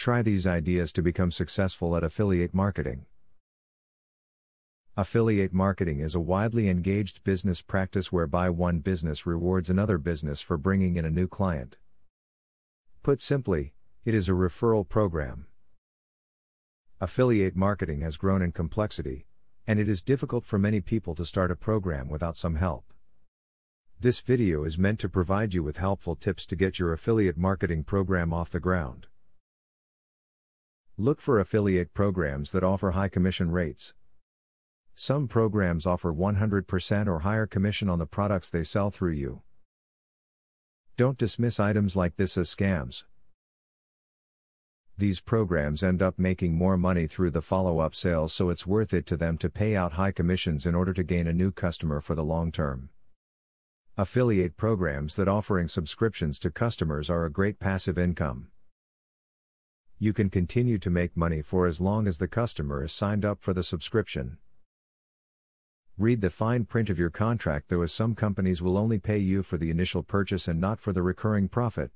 Try these ideas to become successful at affiliate marketing. Affiliate marketing is a widely engaged business practice whereby one business rewards another business for bringing in a new client. Put simply, it is a referral program. Affiliate marketing has grown in complexity, and it is difficult for many people to start a program without some help. This video is meant to provide you with helpful tips to get your affiliate marketing program off the ground. Look for affiliate programs that offer high commission rates. Some programs offer 100% or higher commission on the products they sell through you. Don't dismiss items like this as scams. These programs end up making more money through the follow-up sales, so it's worth it to them to pay out high commissions in order to gain a new customer for the long term. Affiliate programs that offering subscriptions to customers are a great passive income. You can continue to make money for as long as the customer is signed up for the subscription. Read the fine print of your contract, though, as some companies will only pay you for the initial purchase and not for the recurring profit.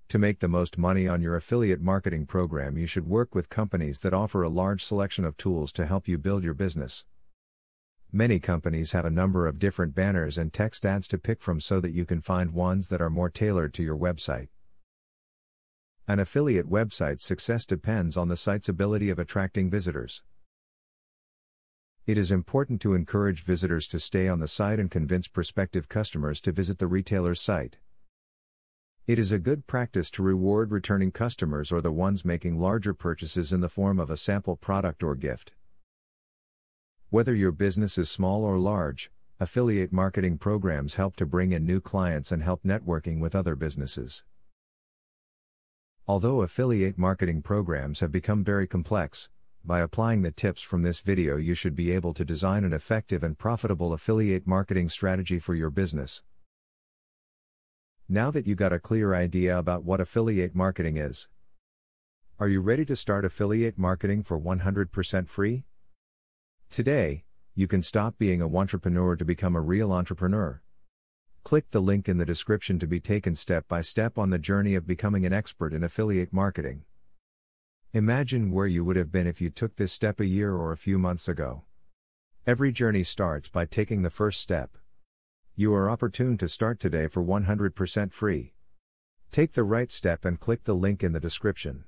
To make the most money on your affiliate marketing program, you should work with companies that offer a large selection of tools to help you build your business. Many companies have a number of different banners and text ads to pick from so that you can find ones that are more tailored to your website. An affiliate website's success depends on the site's ability of attracting visitors. It is important to encourage visitors to stay on the site and convince prospective customers to visit the retailer's site. It is a good practice to reward returning customers or the ones making larger purchases in the form of a sample product or gift. Whether your business is small or large, affiliate marketing programs help to bring in new clients and help networking with other businesses. Although affiliate marketing programs have become very complex, by applying the tips from this video you should be able to design an effective and profitable affiliate marketing strategy for your business. Now that you got a clear idea about what affiliate marketing is, are you ready to start affiliate marketing for 100% free? Today, you can stop being a wantrepreneur to become a real entrepreneur. Click the link in the description to be taken step by step on the journey of becoming an expert in affiliate marketing. Imagine where you would have been if you took this step a year or a few months ago. Every journey starts by taking the first step. You are opportune to start today for 100% free. Take the right step and click the link in the description.